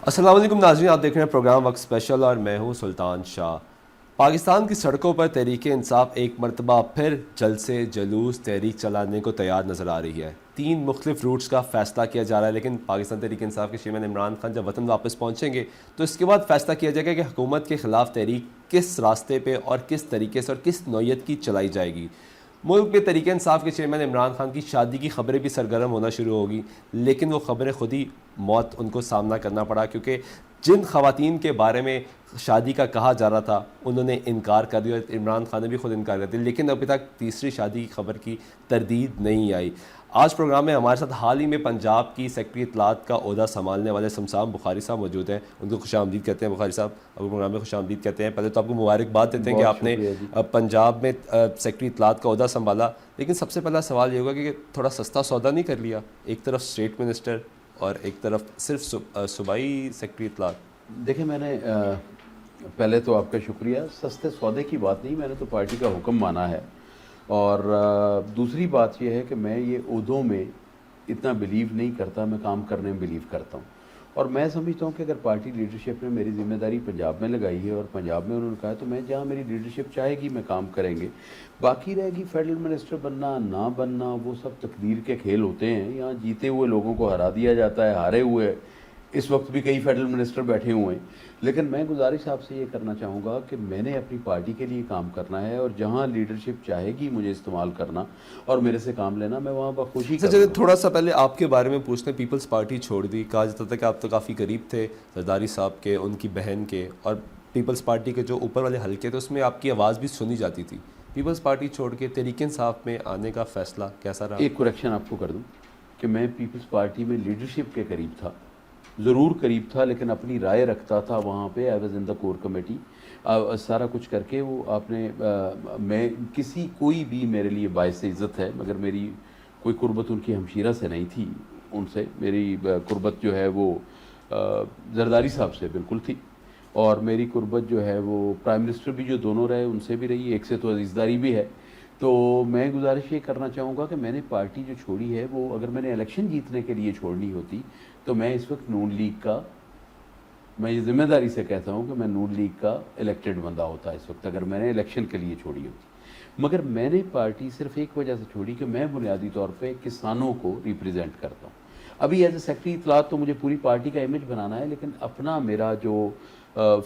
السلام علیکم ناظرین، آپ دیکھ رہے ہیں پروگرام وقت اسپیشل اور میں ہوں سلطان شاہ۔ پاکستان کی سڑکوں پر تحریک انصاف ایک مرتبہ پھر جلسے جلوس تحریک چلانے کو تیار نظر آ رہی ہے۔ 3 مختلف روٹس کا فیصلہ کیا جا رہا ہے، لیکن پاکستان تحریک انصاف کے چیئرمین عمران خان جب وطن واپس پہنچیں گے تو اس کے بعد فیصلہ کیا جائے گا کہ حکومت کے خلاف تحریک کس راستے پہ اور کس طریقے سے اور کس نوعیت کی چلائی جائے گی۔ ملک میں تحریک انصاف کے چیئرمین عمران خان کی شادی کی خبریں بھی سرگرم ہونا شروع ہوگی، لیکن وہ خبریں خود ہی موت ان کو سامنا کرنا پڑا، کیونکہ جن خواتین کے بارے میں شادی کا کہا جا رہا تھا انہوں نے انکار کر دیا، اور عمران خان نے بھی خود انکار کر دیا، لیکن ابھی تک تیسری شادی کی خبر کی تردید نہیں آئی۔ آج پروگرام میں ہمارے ساتھ حال ہی میں پنجاب کی سیکرٹری اطلاعات کا عہدہ سنبھالنے والے سمسام بخاری صاحب موجود ہیں، ان کو خوش آمدید کہتے ہیں۔ بخاری صاحب اب پروگرام میں خوش آمدید کہتے ہیں۔ پہلے تو آپ کو مبارکباد دیتے ہیں کہ آپ نے پنجاب میں سیکرٹری اطلاعات کا عہدہ سنبھالا، لیکن سب سے پہلا سوال یہ ہوگا کہ تھوڑا سستا سودا نہیں کر لیا، ایک طرف اسٹیٹ منسٹر اور ایک طرف صرف صوبائی سیکرٹری اطلاعات؟ دیکھیں، میں نے پہلے تو آپ کا شکریہ، سستے سودے کی بات نہیں، میں نے تو پارٹی کا حکم مانا ہے، اور دوسری بات یہ ہے کہ میں یہ عہدوں میں اتنا بلیو نہیں کرتا، میں کام کرنے میں بلیو کرتا ہوں، اور میں سمجھتا ہوں کہ اگر پارٹی لیڈرشپ نے میری ذمہ داری پنجاب میں لگائی ہے اور پنجاب میں انہوں نے کہا ہے تو میں جہاں میری لیڈرشپ چاہے گی میں کام کریں گے۔ باقی رہے گی فیڈرل منسٹر بننا نہ بننا، وہ سب تقدیر کے کھیل ہوتے ہیں، یہاں جیتے ہوئے لوگوں کو ہرا دیا جاتا ہے، ہارے ہوئے اس وقت بھی کئی فیڈرل منسٹر بیٹھے ہوئے ہیں، لیکن میں گزارش آپ سے یہ کرنا چاہوں گا کہ میں نے اپنی پارٹی کے لیے کام کرنا ہے، اور جہاں لیڈرشپ چاہے گی مجھے استعمال کرنا اور میرے سے کام لینا، میں وہاں بخوشی کروں گا۔ تھوڑا سا پہلے آپ کے بارے میں پوچھتے ہیں، پیپلز پارٹی چھوڑ دی، کہا جاتا تھا کہ آپ تو کافی قریب تھے زرداری صاحب کے، ان کی بہن کے، اور پیپلز پارٹی کے جو اوپر والے حلقے تھے اس میں آپ کی آواز بھی سنی جاتی تھی۔ پیپلز پارٹی چھوڑ کے تحریک انصاف میں آنے کا فیصلہ کیسا رہا؟ ایک کریکشن آپ کو کر دوں کہ میں پیپلز پارٹی میں لیڈرشپ کے قریب تھا، ضرور قریب تھا، لیکن اپنی رائے رکھتا تھا وہاں پہ، I was in the core committee, سارا کچھ کر کے وہ آپ نے میں کوئی بھی میرے لیے باعث عزت ہے، مگر میری کوئی قربت ان کی ہمشیرہ سے نہیں تھی، ان سے میری قربت جو ہے وہ زرداری صاحب سے بالکل تھی، اور میری قربت جو ہے وہ پرائم منسٹر بھی جو دونوں رہے ان سے بھی رہی، ایک سے تو عزیزداری بھی ہے۔ تو میں گزارش یہ کرنا چاہوں گا کہ میں نے پارٹی جو چھوڑی ہے وہ اگر میں نے الیکشن جیتنے کے لیے چھوڑنی ہوتی تو میں اس وقت نون لیگ کا، میں یہ ذمہ داری سے کہتا ہوں کہ میں نون لیگ کا الیکٹڈ بندہ ہوتا اس وقت اگر میں نے الیکشن کے لیے چھوڑی ہوتی، مگر میں نے پارٹی صرف ایک وجہ سے چھوڑی کہ میں بنیادی طور پہ کسانوں کو ریپریزنٹ کرتا ہوں۔ ابھی ایز اے سیکرٹری اطلاعات تو مجھے پوری پارٹی کا امیج بنانا ہے، لیکن اپنا میرا جو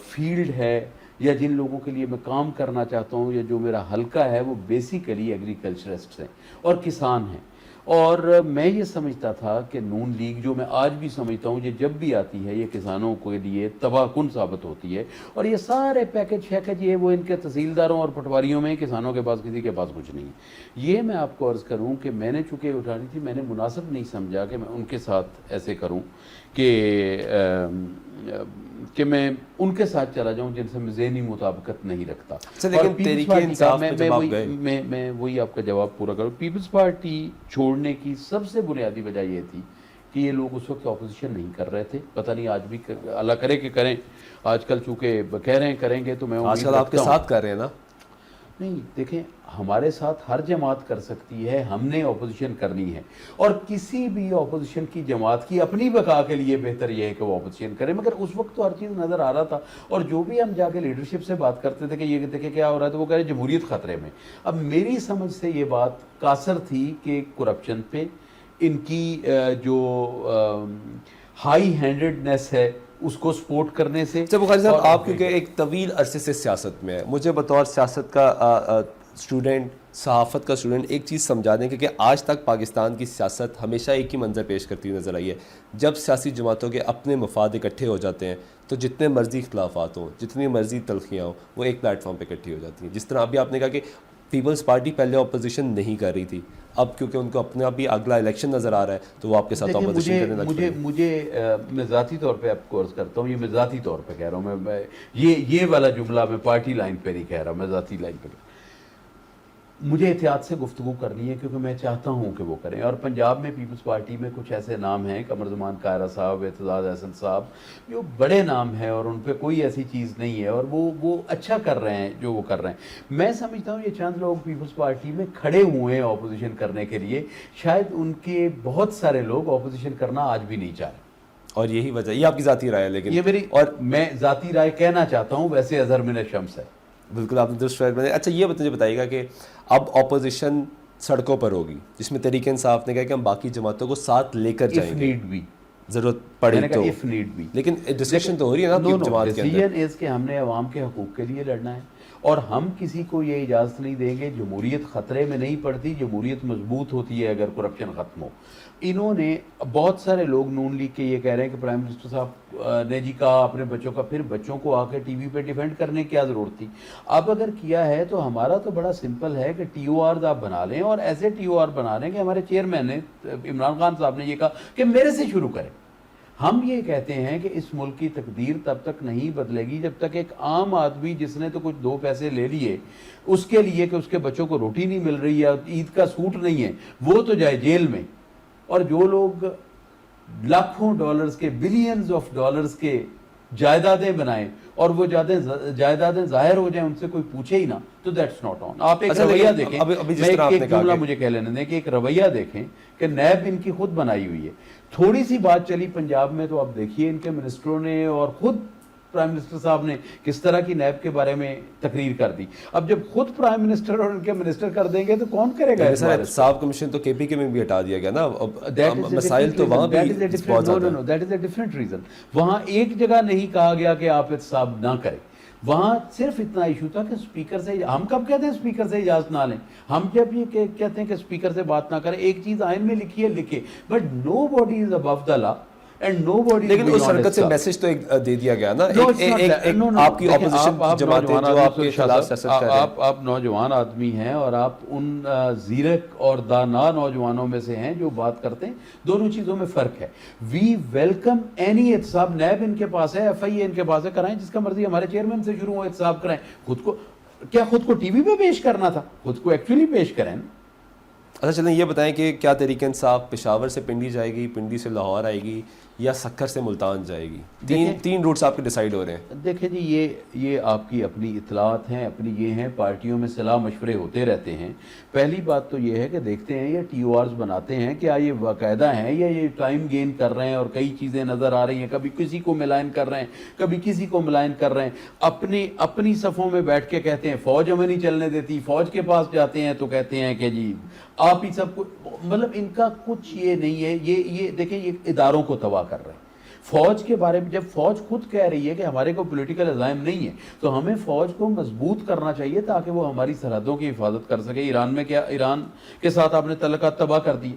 فیلڈ ہے یا جن لوگوں کے لیے میں کام کرنا چاہتا ہوں یا جو میرا حلقہ ہے وہ بیسیکلی ایگریکلچرسٹس ہیں اور کسان ہیں، اور میں یہ سمجھتا تھا کہ نون لیگ، جو میں آج بھی سمجھتا ہوں یہ جب بھی آتی ہے یہ کسانوں کے لیے تباہ کن ثابت ہوتی ہے، اور یہ سارے پیکج شیکج یہ وہ ان کے تحصیلداروں اور پٹواریوں میں، کسانوں کے پاس کسی کے پاس کچھ نہیں ہے۔ یہ میں آپ کو عرض کروں کہ میں نے چونکہ اٹھانی تھی، میں نے مناسب نہیں سمجھا کہ میں ان کے ساتھ ایسے کروں کہ میں ان کے ساتھ چلا جاؤں جن سے میں ذہنی مطابقت نہیں رکھتا۔ لیکن تحریک انصاف میں جب آپ گئے، میں وہی آپ کا جواب پورا کروں، پیپلز پارٹی چھوڑنے کی سب سے بنیادی وجہ یہ تھی کہ یہ لوگ اس وقت اپوزیشن نہیں کر رہے تھے، پتہ نہیں آج بھی اللہ کرے کہ کریں، آج کل چونکہ کہہ رہے ہیں کریں گے تو میں آج کل آپ کے ساتھ کر رہے ہیں نا؟ نہیں، دیکھیں ہمارے ساتھ ہر جماعت کر سکتی ہے، ہم نے اپوزیشن کرنی ہے، اور کسی بھی اپوزیشن کی جماعت کی اپنی بقا کے لیے بہتر یہ ہے کہ وہ اپوزیشن کرے، مگر اس وقت تو ہر چیز نظر آ رہا تھا، اور جو بھی ہم جا کے لیڈرشپ سے بات کرتے تھے کہ یہ دیکھیں کیا ہو رہا ہے تو وہ کہہ رہے جمہوریت خطرے میں۔ اب میری سمجھ سے یہ بات قاصر تھی کہ کرپشن پہ ان کی جو ہائی ہینڈڈنیس ہے اس کو سپورٹ کرنے سے۔ بخاری صاحب، آپ کیونکہ ایک طویل عرصے سے سیاست میں ہے، مجھے بطور سیاست کا اسٹوڈنٹ، صحافت کا اسٹوڈنٹ ایک چیز سمجھا دیں کہ آج تک پاکستان کی سیاست ہمیشہ ایک ہی منظر پیش کرتی نظر آئی ہے، جب سیاسی جماعتوں کے اپنے مفاد اکٹھے ہو جاتے ہیں تو جتنے مرضی اختلافات ہوں، جتنی مرضی تلخیاں ہوں، وہ ایک پلیٹ فارم پہ اکٹھی ہو جاتی ہیں۔ جس طرح ابھی آپ نے کہا کہ پیپلز پارٹی پہلے اپوزیشن نہیں کر رہی تھی، اب کیونکہ ان کو اپنا بھی اگلا الیکشن نظر آ رہا ہے تو وہ آپ کے ساتھ اپوزیشن کرنے لگ پڑے۔ میں ذاتی طور پہ آپ کو عرض کرتا ہوں، یہ میں ذاتی طور پہ کہہ رہا ہوں، میں یہ والا جملہ میں پارٹی لائن پہ نہیں کہہ رہا، میں ذاتی لائن پہ مجھے احتیاط سے گفتگو کرنی ہے کیونکہ میں چاہتا ہوں کہ وہ کریں، اور پنجاب میں پیپلز پارٹی میں کچھ ایسے نام ہیں، قمر زمان قاہرہ صاحب، اعتزاز احسن صاحب، جو بڑے نام ہیں اور ان پہ کوئی ایسی چیز نہیں ہے، اور وہ اچھا کر رہے ہیں جو وہ کر رہے ہیں۔ میں سمجھتا ہوں یہ چند لوگ پیپلز پارٹی میں کھڑے ہوئے ہیں اپوزیشن کرنے کے لیے، شاید ان کے بہت سارے لوگ اپوزیشن کرنا آج بھی نہیں چاہ رہے۔ اور یہی وجہ, یہ آپ کی ذاتی رائے ہے لیکن یہ میری اور میں ذاتی رائے کہنا چاہتا ہوں, ویسے اظہر من الشمس ہے. بالکل آپ نے درست فیصلہ. اچھا یہ مجھے بتائیے گا کہ اب اپوزیشن سڑکوں پر ہوگی جس میں تحریک انصاف نے کہا کہ ہم باقی جماعتوں کو ساتھ لے کر جائیں گے نیڈ بھی, ضرورت پڑی تو, اف نیڈ بھی, لیکن ڈسکشن تو ہو رہی ہے نا آپ کی جماعت کے اندر. ڈیسیژن از کہ ہم نے عوام کے حقوق کے لیے لڑنا ہے, اور ہم کسی کو یہ اجازت نہیں دیں گے. جمہوریت خطرے میں نہیں پڑتی, جمہوریت مضبوط ہوتی ہے اگر کرپشن ختم ہو. انہوں نے بہت سارے لوگ نون لیگ کے یہ کہہ رہے ہیں کہ پرائم منسٹر صاحب نے جی کہا اپنے بچوں کا, پھر بچوں کو آ کے ٹی وی پہ ڈیفینڈ کرنے کی کیا ضرورت تھی. اب اگر کیا ہے تو ہمارا تو بڑا سمپل ہے کہ ٹی او آرز آپ بنا لیں, اور ایسے ٹی او آر بنا لیں کہ ہمارے چیئرمین نے عمران خان صاحب نے یہ کہا کہ میرے سے شروع کریں. ہم یہ کہتے ہیں کہ اس ملک کی تقدیر تب تک نہیں بدلے گی جب تک ایک عام آدمی جس نے تو کچھ 2 پیسے لے لیے اس کے لیے کہ اس کے بچوں کو روٹی نہیں مل رہی ہے, عید کا سوٹ نہیں ہے, وہ تو جائے جیل میں. اور جو لوگ لاکھوں ڈالرز کے, بلینز آف ڈالرز کے جائیدادیں بنائیں اور وہ جائیدادیں ظاہر ہو جائیں, ان سے کوئی پوچھے ہی نہ, تو دیٹس ناٹ آن. آپ ایک رویہ دیکھیں, ایک جملہ مجھے کہہ لینے دیں کہ ایک رویہ دیکھیں کہ نیب ان کی خود بنائی ہوئی ہے. تھوڑی سی بات چلی پنجاب میں تو اب دیکھیے ان کے منسٹروں نے اور خود پرائم منسٹر صاحب نے کس طرح کی نیب کے بارے میں تقریر کر دی. اب جب خود پرائم منسٹر اور ان کے منسٹر کر دیں گے تو کون کرے گا؟ احتساب کمشن تو کے پی کے میں بھی ہٹا دیا گیا نا, مسائل تو وہاں بھی بہت زیادہ. That is a different reason. وہاں ایک جگہ نہیں کہا گیا کہ آپ احتساب نہ کریں, وہاں صرف اتنا ایشو تھا کہ اسپیکر سے, ہم کب کہتے ہیں اسپیکر سے اجازت نہ لیں, ہم جب یہ کہتے ہیں کہ اسپیکر سے بات نہ کریں. ایک چیز آئین میں لکھی ہے لکھے, but nobody is above the law and nobody. لیکن اس حرکت سے میسج تو ایک دے دیا گیا نا, آپ کی اپوزیشن جماعتیں جو آپ کے خلاف سیاست کر رہے ہیں. آپ نوجوان آدمی ہیں اور آپ ان زیرک اور دانا نوجوانوں میں سے ہیں جو بات کرتے ہیں. دونوں چیزوں میں فرق ہے. وی ویلکم اینی احتساب. نیب ان کے پاس ہے, ایف آئی اے ان کے پاس ہے, کرائیں جس کا مرضی. ہمارے چیئرمین سے شروع ہو احتساب کرائیں. خود کو ٹی وی پہ پیش کرنا تھا, خود کو ایکچولی پیش کریں. اچھا چلیں یہ بتائیں کہ کیا تحریک انصاف پشاور سے پنڈی جائے گی, پنڈی سے لاہور آئے گی, یا سکھر سے ملتان جائے گی؟ تین روٹس آپ کے ڈیسائیڈ ہو رہے ہیں. دیکھیں جی, یہ آپ کی اپنی اطلاعات ہیں, اپنی یہ ہیں, پارٹیوں میں صلاح مشورے ہوتے رہتے ہیں. پہلی بات تو یہ ہے کہ دیکھتے ہیں یہ ٹی او آرز بناتے ہیں کیا یہ باقاعدہ ہیں یا یہ ٹائم گین کر رہے ہیں, اور کئی چیزیں نظر آ رہی ہیں, کبھی کسی کو ملائن کر رہے ہیں, کبھی کسی کو ملائن کر رہے ہیں. اپنی صفوں میں بیٹھ کے کہتے ہیں فوج ہمیں نہیں چلنے دیتی, فوج کے پاس جاتے ہیں تو کہتے ہیں کہ جی آپ ہی سب کو, مطلب ان کا کچھ یہ نہیں ہے. یہ دیکھیں یہ اداروں کو تباہ کر رہے ہیں. فوج کے بارے میں جب فوج خود کہہ رہی ہے کہ ہمارے کو پولیٹیکل عزائم نہیں ہے, تو ہمیں فوج کو مضبوط کرنا چاہیے تاکہ وہ ہماری سرحدوں کی حفاظت کر سکے. ایران میں کیا, ایران کے ساتھ آپ نے تعلقات تباہ کر دیے.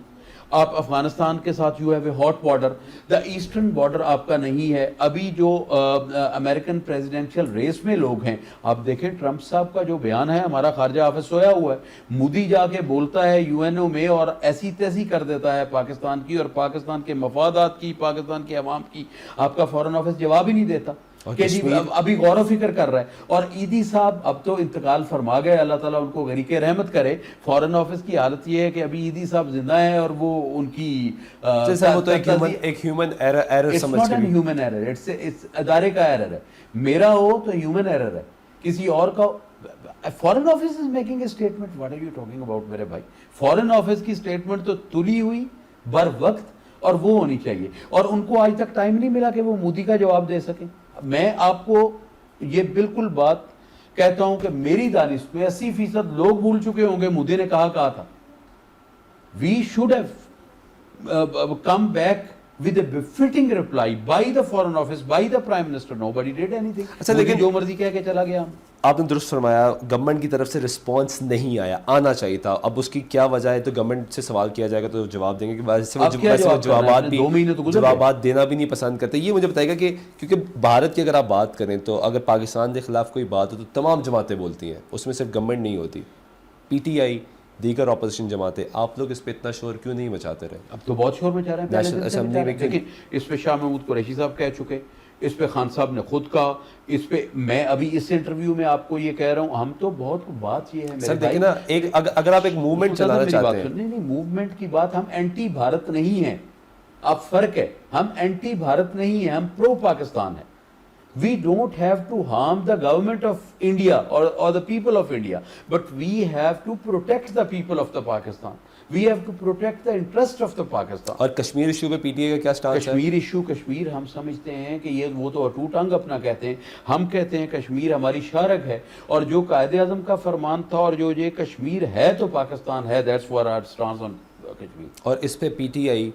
آپ افغانستان کے ساتھ you have a hot border. The eastern border آپ کا نہیں ہے. ابھی جو امریکن پریزیڈینشیل ریس میں لوگ ہیں, آپ دیکھیں ٹرمپ صاحب کا جو بیان ہے, ہمارا خارجہ آفس سویا ہوا ہے, مودی جا کے بولتا ہے یو این او میں اور ایسی تیسی کر دیتا ہے پاکستان کی اور پاکستان کے مفادات کی, پاکستان کے عوام کی. آپ کا فارن آفس جواب ہی نہیں دیتا کہ جی ابھی غور و فکر کر رہا ہے. اور ایدی صاحب اب تو انتقال فرما گئے, اللہ تعالیٰ ان کو غریق رحمت کرے. فارن آفس کی حالت یہ ہے کہ ابھی ایدی صاحب زندہ ہیں اور وہ ان کی ایک ہیومن ایرر سمجھ کے, ہیومن ایرر, اٹس ادارے کا ایرر ہے. میرا ہو تو ہیومن ایرر ہے, کسی اور کا. Foreign office is making a statement, what are you talking about میرے بھائی. فارن آفس کی اسٹیٹمنٹ تو تلی ہوئی بر وقت, اور وہ ہونی چاہیے. اور ان کو آج تک ٹائم نہیں ملا کہ وہ مودی کا جواب دے سکیں. میں آپ کو یہ بالکل بات کہتا ہوں کہ میری دانش میں 80% لوگ بھول چکے ہوں گے مودی نے کہا تھا. We should have come back with a befitting reply by the foreign office, by the prime minister. Nobody did anything. اچھا لیکن جو مرضی کہہ کے چلا گیا. آپ نے درست فرمایا, گورنمنٹ کی طرف سے رسپانس نہیں آیا, آنا چاہیے تھا. اب اس کی کیا وجہ ہے تو گورنمنٹ سے سوال کیا جائے گا تو جواب دیں گے کہ ویسے وہ جوابات دینا بھی نہیں پسند کرتے. یہ مجھے بتائے گا کہ کیونکہ بھارت کی اگر آپ بات کریں تو اگر پاکستان کے خلاف کوئی بات ہو تو تمام جماعتیں بولتی ہیں, اس میں صرف گورنمنٹ نہیں ہوتی, پی ٹی آئی, دیگر اپوزیشن جماعتیں. آپ لوگ اس پہ اتنا شور کیوں نہیں مچاتے رہے؟ اب تو بہت شور مچا رہے ہیں نیشنل اسمبلی میں. لیکن اس پہ شاہ محمود قریشی صاحب کہہ چکے, اس پہ خان صاحب نے خود کہا, اس پہ میں ابھی اس انٹرویو میں آپ کو یہ کہہ رہا ہوں. ہم تو بہت بات یہ ہے سر دیکھیں نا, اگر آپ ایک موومنٹ چلانا چاہتے ہیں, نہیں موومنٹ کی بات, ہم اینٹی بھارت نہیں ہیں. اب فرق ہے, ہم اینٹی بھارت نہیں ہیں, ہم پرو پاکستان ہیں. We don't have to harm the government of India or the people of India, but we have to protect the people of the Pakistan. We have to protect the interest of the Pakistan. اور Kashmir issue پہ P T A کا کیا stance ہے؟ Kashmir issue, Kashmir ہم سمجھتے ہیں کہ یہ وہ تو اٹوٹ انگ اپنا کہتے ہیں، ہم کہتے ہیں کشمیر ہماری شارک ہے، اور جو قائد اعظم کا فرمان تھا، اور جو یہ کشمیر ہے تو پاکستان ہے. That's what our stance on Kashmir. اور اس پہ پی ٹی آئی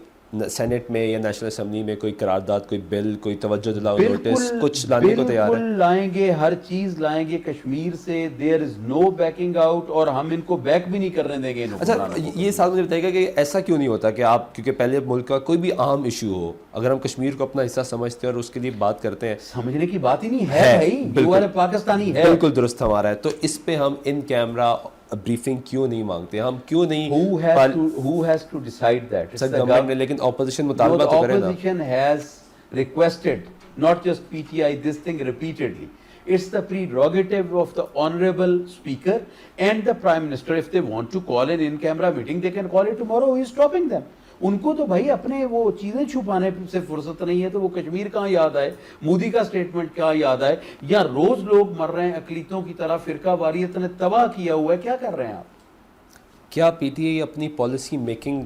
سینٹ میں یا نیشنل اسمبلی میں کوئی قرارداد، کوئی بل، کوئی توجہ دلاؤ نوٹس کچھ لانے کو تیار ہے؟ بالکل لائیں گے، ہر چیز لائیں گے کشمیر سے. دیر از نو بیکنگ آؤٹ، اور ہم ان کو بیک بھی نہیں کرنے دیں گے. اچھا یہ ساتھ مجھے بتائیے گا کہ ایسا کیوں نہیں ہوتا کہ آپ، کیونکہ پہلے ملک کا کوئی بھی عام ایشو ہو، اگر ہم کشمیر کو اپنا حصہ سمجھتے ہیں اور اس کے لیے بات کرتے ہیں، سمجھنے کی بات ہی نہیں ہے بھائی، جو پاکستانی ہے. بالکل درست ہمارا ہے، تو اس پہ ہم ان کیمرہ بریفنگ کیوں نہیں مانگتے؟ ہم کیوں نہیں؟ Who has to decide that? It's the government نے، لیکن اپوزیشن مطالبہ تو کرے نا. opposition has requested, not just PTI, this thing repeatedly. It's the prerogative of the honorable speaker and the prime minister. If they want to call an in-camera meeting, they can call it tomorrow. Who is stopping them? ان کو تو بھائی اپنے وہ چیزیں چھپانے سے فرصت نہیں ہے، تو وہ کشمیر کہاں یاد آئے، مودی کا سٹیٹمنٹ کہاں یاد آئے، یا روز لوگ مر رہے ہیں اقلیتوں کی طرح، فرقہ واریت نے تباہ کیا ہوا ہے. کیا کر رہے ہیں آپ؟ کیا پی ٹی آئی اپنی پالیسی میکنگ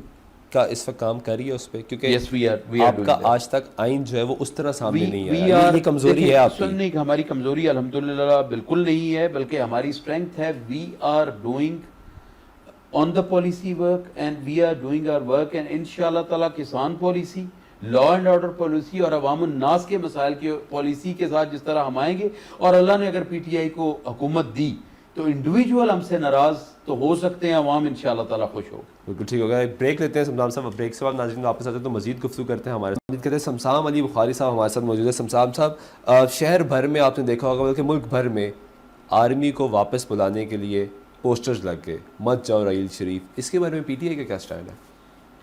کا اس وقت کام کر رہی ہے اس پہ؟ کیونکہ Yes, we are آپ کا آج تک آئین جو ہے وہ اس طرح سامنے نہیں آیا، یہ کمزوری ہے آپ کی. سننے کی ہماری کمزوری الحمدللہ بالکل نہیں ہے، بلکہ ہماری اسٹرینتھ ہے. We are doing on the policy work and we are doing our work, and انشاءاللہ تعالیٰ کسان policy, law and order policy اور عوام الناس کے مسائل کی پالیسی کے ساتھ جس طرح ہم آئیں گے، اور اللہ نے اگر پی ٹی آئی کو حکومت دی تو انڈیویجول ہم سے ناراض تو ہو سکتے ہیں، عوام انشاءاللہ تعالیٰ خوش ہو. بالکل ٹھیک ہوگا. ایک بریک لیتے ہیں سمسام صاحب، بریک سے بعد ناظرین واپس آتے ہیں تو مزید گفتگو کرتے ہیں. ہمارے ساتھ کہتے ہیں سمسام علی بخاری صاحب ہمارے ساتھ موجود ہے. سمسام صاحب، شہر بھر میں آپ نے دیکھا ہوگا بلکہ ملک بھر میں آرمی کو واپس بلانے کے لیے پوسٹرز لگ گئے، مت جاؤ ریل شریف. اس کے بارے میں پی ٹی آئی کا کیا سٹائل ہے؟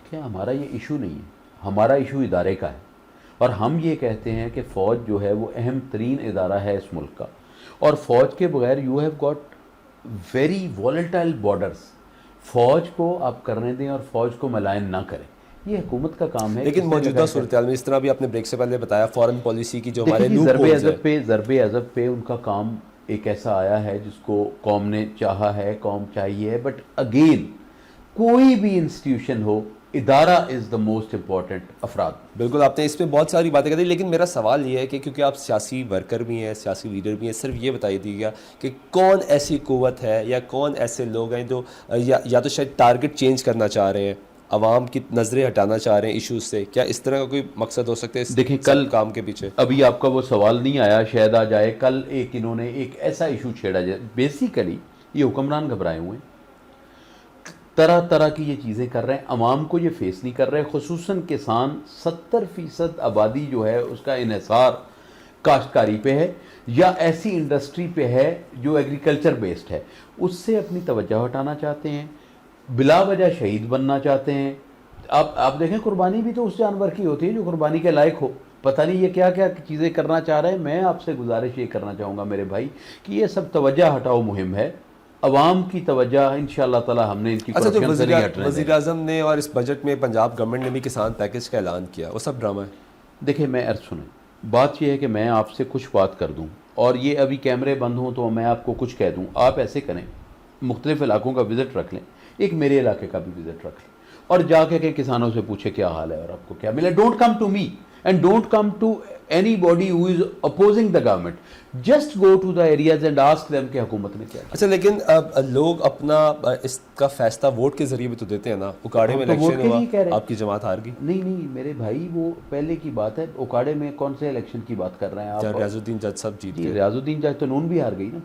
کیا ہمارا یہ ایشو نہیں ہے، ہمارا ایشو ادارے کا ہے، اور ہم یہ کہتے ہیں کہ فوج جو ہے وہ اہم ترین ادارہ ہے اس ملک کا، اور فوج کے بغیر you have got very volatile borders. فوج کو آپ کرنے دیں اور فوج کو ملائن نہ کریں، یہ حکومت کا کام ہے. لیکن موجودہ صورتحال میں، اس طرح بھی آپ نے بریک سے پہلے بتایا، فورن پالیسی کی جو ہمارے ضرب عضب پہ ان کا کام ایک ایسا آیا ہے جس کو قوم نے چاہا ہے، قوم چاہیے ہے. بٹ اگین کوئی بھی انسٹیٹیوشن ہو، ادارہ از دا موسٹ امپورٹنٹ افراد. بالکل، آپ نے اس پہ بہت ساری باتیں کر دی، لیکن میرا سوال یہ ہے کہ کیونکہ آپ سیاسی ورکر بھی ہیں، سیاسی لیڈر بھی ہیں، صرف یہ بتائی دیجیے گا کہ کون ایسی قوت ہے یا کون ایسے لوگ ہیں جو یا تو شاید ٹارگٹ چینج کرنا چاہ رہے ہیں، عوام کی نظریں ہٹانا چاہ رہے ہیں ایشوز سے. کیا اس طرح کا کوئی مقصد ہو سکتا ہے اس دیکھیں کل کام کے پیچھے؟ ابھی آپ کا وہ سوال نہیں آیا، شاید آ جائے. کل انہوں نے ایک ایسا ایشو چھیڑا جائے. بیسیکلی یہ حکمران گھبرائے ہوئے ہیں، طرح طرح کی یہ چیزیں کر رہے ہیں، عوام کو یہ فیس نہیں کر رہے. خصوصاً کسان، 70% آبادی جو ہے اس کا انحصار کاشتکاری پہ ہے یا ایسی انڈسٹری پہ ہے جو ایگریکلچر بیسڈ ہے. اس سے اپنی توجہ ہٹانا چاہتے ہیں، بلا وجہ شہید بننا چاہتے ہیں. آپ دیکھیں قربانی بھی تو اس جانور کی ہوتی ہے جو قربانی کے لائق ہو. پتہ نہیں یہ کیا کیا چیزیں کرنا چاہ رہے ہیں. میں آپ سے گزارش یہ کرنا چاہوں گا میرے بھائی کہ یہ سب توجہ ہٹاؤ مہم ہے. عوام کی توجہ انشاءاللہ تعالی ہم نے ان کی کرپشن سے نہیں ہٹنے. وزیر اعظم نے اور اس بجٹ میں پنجاب گورنمنٹ نے بھی کسان پیکج کا اعلان کیا، وہ سب ڈرامہ ہے. دیکھیں میں عرض سنیں، بات یہ ہے کہ میں آپ سے کچھ بات کر دوں اور یہ ابھی کیمرے بند ہوں تو میں آپ کو کچھ کہہ دوں. آپ ایسے کریں، مختلف علاقوں کا وزٹ رکھ لیں، ایک میرے علاقے کا بھی وزٹ رکھ لیں، اور جا کے کہ کسانوں سے پوچھے کیا حال ہے اور آپ کو کیا ملے. Don't come to me and don't come to anybody who is opposing the government. Just go to the areas and ask them کہ حکومت نے کیا. اچھا لیکن لوگ اپنا اس کا فیصلہ ووٹ کے ذریعے بھی تو دیتے ہیں نا. اکاڑے میں الیکشن ہوا، آپ کی جماعت ہار گئی. نہیں میرے بھائی، وہ پہلے کی بات ہے. اکاڑے میں کون سے الیکشن کی بات کر رہے ہیں آپ؟ ریاض الدین جج صاحب جیت گئے. ریاض الدین جج تو نون بھی ہار گئی نا،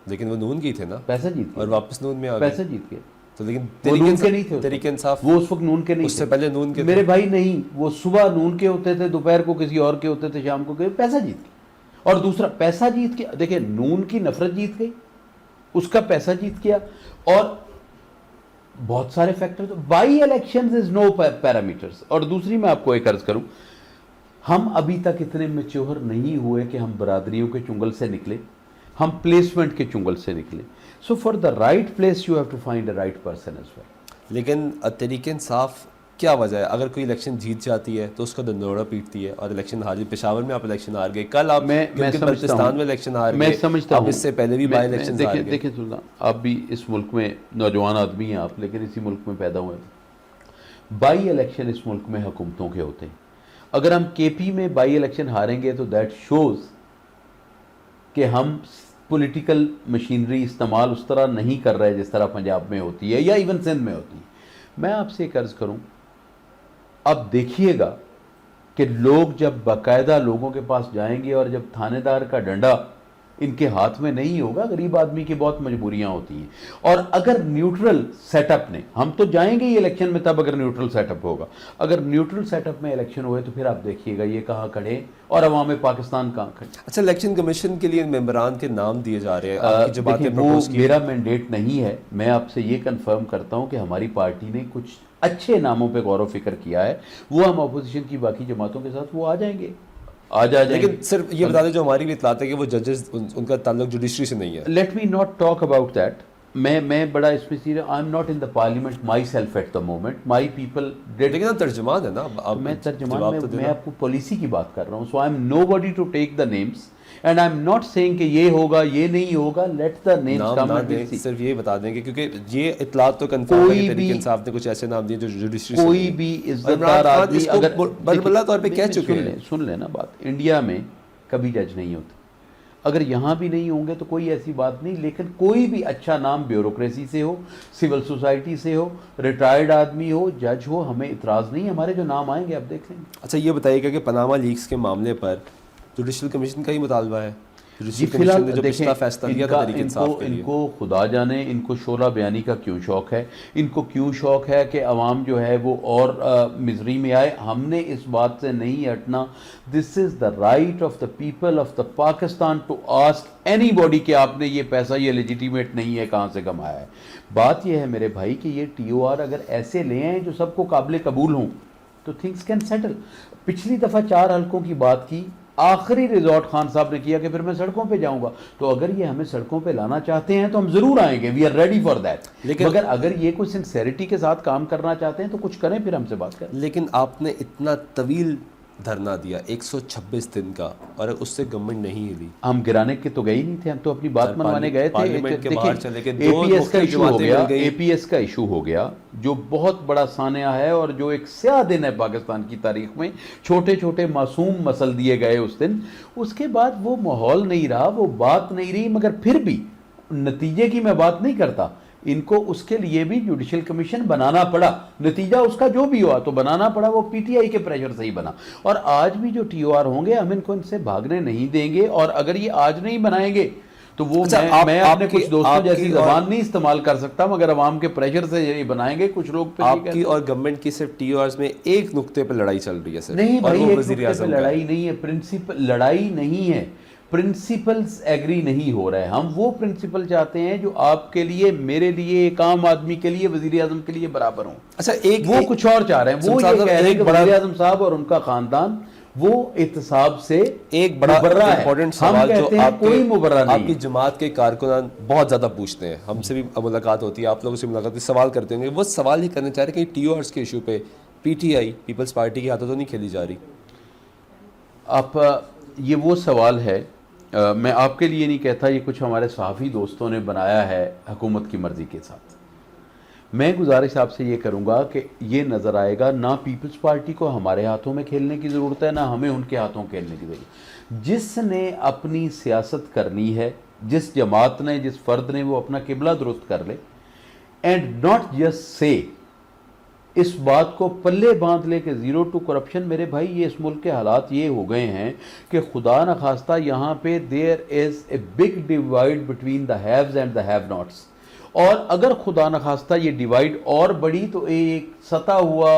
لیکن وہ نون کی تھے نا، پیسہ جیت اور واپس نون میں آ گئے. پیسہ جیت گئے تو لیکن تحریک انصاف وہ اس وقت نون کے نہیں، اس سے پہلے نون کے میرے بھائی. نہیں، وہ صبح نون کے ہوتے تھے، دوپہر کو کسی اور کے ہوتے تھے، شام کو پیسہ جیت گئے. اور دوسرا پیسہ جیت کے دیکھیں، نون کی نفرت جیت گئی، اس کا پیسہ جیت گیا، اور بہت سارے factor. By elections is no parameters. اور دوسری میں آپ کو ایک عرض کروں، ہم ابھی تک اتنے میچور نہیں ہوئے کہ ہم برادریوں کے چنگل سے نکلے، ہم پلیسمنٹ کے چنگل سے نکلے. So far the right place you have to find a right person as well. لیکن تحریک انصاف کیا وجہ ہے؟ اگر کوئی الیکشن جیت جاتی ہے تو اس کا دندوڑا پیٹتی ہے، اور الیکشن ہار، پشاور میں آپ الیکشن ہار گئے، کل آپ بلتستان میں الیکشن ہار میں گئے، سمجھتا آپ ہوں، اس سے پہلے بھی بائی الیکشن ہار گئے۔ دیکھیں سلطان، آپ بھی اس ملک میں نوجوان آدمی ہیں آپ، لیکن اسی ملک میں پیدا ہوئے ہیں۔ بائی الیکشن اس ملک میں حکومتوں کے ہوتے ہیں۔ اگر ہم کے پی میں بائی الیکشن ہاریں گے تو دیٹ شوز کہ ہم پولیٹیکل مشینری استعمال اس طرح نہیں کر رہے جس طرح پنجاب میں ہوتی ہے یا ایون سندھ میں ہوتی ہے۔ میں آپ سے ایک عرض کروں، اب دیکھیے گا کہ لوگ جب باقاعدہ لوگوں کے پاس جائیں گے اور جب تھانے دار کا ڈنڈا ان کے ہاتھ میں نہیں ہوگا، غریب آدمی کی بہت مجبوریاں ہوتی ہیں، اور اگر نیوٹرل سیٹ اپ نے، ہم تو جائیں گے یہ الیکشن میں تب اگر نیوٹرل سیٹ اپ ہوگا، اگر نیوٹرل سیٹ اپ میں الیکشن ہوئے تو پھر آپ دیکھیے گا یہ کہاں کھڑے اور عوام پاکستان کہاں کھڑے۔ اچھا، الیکشن کمیشن کے لیے ممبران کے نام دیے جا رہے ہیں، آپ کی جماعتیں دیکھیں، وہ پروپوز کی؟ میرا مینڈیٹ نہیں ہے، میں آپ سے یہ کنفرم کرتا ہوں کہ ہماری پارٹی نے کچھ اچھے ناموں پہ غور و فکر کیا ہے، وہ ہم اپوزیشن کی باقی جماعتوں کے ساتھ وہ آ جائیں گے، لیکن صرف یہ بتا دیں جو ہماری بھی اطلاعات ہے کہ وہ ججز ان کا تعلق جوڈیشری سے نہیں ہے۔ Let me not talk about that. میں بڑا اس میں serious, I M not in the parliament myself at the moment, my people dead. لیکن آپ ترجمان ہیں نا، میں ترجمان، میں آپ کو پالیسی کی بات کر رہا ہوں، so I'm nobody to take the names and I am not saying کہ یہ ہوگا یہ نہیں ہوگا، let the names come and we'll see. صرف یہ بتا دیں گے کیونکہ یہ اطلاعات تو کنفرم ہے کہ تحریک انصاف نے کچھ ایسے نام دیے جو جوڈیشری سے کوئی بھی عزت دار آدمی اگر بربلا طور پہ کہہ چکے ہیں، سن لینا بات، انڈیا میں کبھی جج نہیں ہوتے، اگر یہاں بھی نہیں ہوں گے تو کوئی ایسی بات نہیں، لیکن کوئی بھی اچھا نام بیوروکریسی سے ہو، سول سوسائٹی سے ہو، ریٹائرڈ آدمی ہو، جج ہو، ہمیں اعتراض نہیں، ہمارے جو نام آئیں گے آپ دیکھ لیں گے۔ اچھا یہ بتائیے گا کہ پاناما لیکس کے معاملے پر جوڈیشل کمیشن کا ہی مطالبہ ہے؟ جی فی الحال جو پچھلا فیصلہ لیا تھا تحریک انصاف کے ان لیے، کو خدا جانے ان کو شعلہ بیانی کا کیوں شوق ہے، ان کو کیوں شوق ہے کہ عوام جو ہے وہ اور مزری میں آئے۔ ہم نے اس بات سے نہیں ہٹنا، this is the right of the people of the Pakistan to ask anybody کہ آپ نے یہ پیسہ یہ لیجیٹیمیٹ نہیں ہے کہاں سے کمایا ہے۔ بات یہ ہے میرے بھائی کہ یہ ٹی او آر اگر ایسے لے آئیں جو سب کو قابل قبول ہوں تو تھنگس کین سیٹل۔ پچھلی دفعہ 4 حلقوں کی بات کی، آخری ریزورٹ خان صاحب نے کیا کہ پھر میں سڑکوں پہ جاؤں گا، تو اگر یہ ہمیں سڑکوں پہ لانا چاہتے ہیں تو ہم ضرور آئیں گے، we are ready for that, مگر اگر یہ کوئی سنسیریٹی کے ساتھ کام کرنا چاہتے ہیں تو کچھ کریں پھر ہم سے بات کریں۔ لیکن آپ نے اتنا طویل دھرنا دیا 126 دن کا، اور اس سے گورنمنٹ نہیں ہلی۔ ہم گرانے کے تو گئے ہی نہیں تھے، ہم تو اپنی بات منوانے گئے تھے۔ پارلیمنٹ کے باہر چلے گئے، اے پی ایس کا ایشو ہو گیا، اے پی ایس کا ایشو ہو گیا جو بہت بڑا سانحہ ہے اور جو ایک سیاہ دن ہے پاکستان کی تاریخ میں، چھوٹے چھوٹے معصوم مسل دیے گئے اس دن، اس کے بعد وہ ماحول نہیں رہا، وہ بات نہیں رہی، مگر پھر بھی نتیجے کی میں بات نہیں کرتا، ان کو اس کے لیے بھی جوڈیشل کمیشن بنانا پڑا، نتیجہ اس کا جو بھی ہوا تو بنانا پڑا، وہ پی ٹی آئی کے پریشر سے ہی بنا، اور آج بھی جو ٹی او آر ہوں گے ہم ان کو ان سے بھاگنے نہیں دیں گے، اور اگر یہ آج نہیں بنائیں گے تو وہ میں اپنے کچھ دوستوں جیسی زبان نہیں استعمال کر سکتا، مگر عوام کے پریشر سے یہ بنائیں گے۔ کچھ لوگ پہ آپ کی اور گورنمنٹ کی صرف ٹی او آرز میں ایک نقطے پہ لڑائی چل رہی ہے صرف، نہیں بھائی، ایک وزیر نقطے پہ اعظم لڑائی نہیں ہے، پرنسپل لڑائی نہیں ہے، پرنسپلز ایگری نہیں ہو رہے۔ ہم وہ پرنسپل چاہتے ہیں جو آپ کے لیے، میرے لیے، ایک عام آدمی کے لیے، وزیر اعظم کے لیے برابر ہوں۔ اچھا وہ کچھ اور چاہ رہے ہیں، وہ یہ کہہ رہے ہیں کہ وزیر اعظم صاحب اور ان کا خاندان وہ احتساب سے ایک بڑا امپورٹنٹ سوال جو کوئی مبرہ نہیں، آپ کی جماعت کے کارکنان بہت زیادہ پوچھتے ہیں، ہم سے بھی ملاقات ہوتی ہے، آپ لوگوں سے ملاقات سوال کرتے ہوں گے، وہ سوال ہی کرنا چاہ رہے ہیں کہ ٹی او آرز کے ایشو پہ P T I Peoples Party کی ہاتھوں تو نہیں کھیلی جا رہی؟ آپ یہ وہ سوال ہے، میں آپ کے لیے نہیں کہتا، یہ کچھ ہمارے صحافی دوستوں نے بنایا ہے حکومت کی مرضی کے ساتھ۔ میں گزارش آپ سے یہ کروں گا کہ یہ نظر آئے گا، نہ پیپلز پارٹی کو ہمارے ہاتھوں میں کھیلنے کی ضرورت ہے، نہ ہمیں ان کے ہاتھوں کھیلنے کی ضرورت۔ جس نے اپنی سیاست کرنی ہے، جس جماعت نے، جس فرد نے، وہ اپنا قبلہ درست کر لے، اینڈ ناٹ جسٹ سے، اس بات کو پلے باندھ لے کہ زیرو ٹو کرپشن۔ میرے بھائی یہ اس ملک کے حالات یہ ہو گئے ہیں کہ خدا نخواستہ یہاں پہ there is a big divide between the haves and the have nots, اور اگر خدا نخواستہ یہ ڈیوائڈ اور بڑی تو ایک ستا ہوا،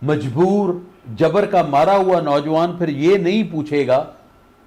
مجبور، جبر کا مارا ہوا نوجوان پھر یہ نہیں پوچھے گا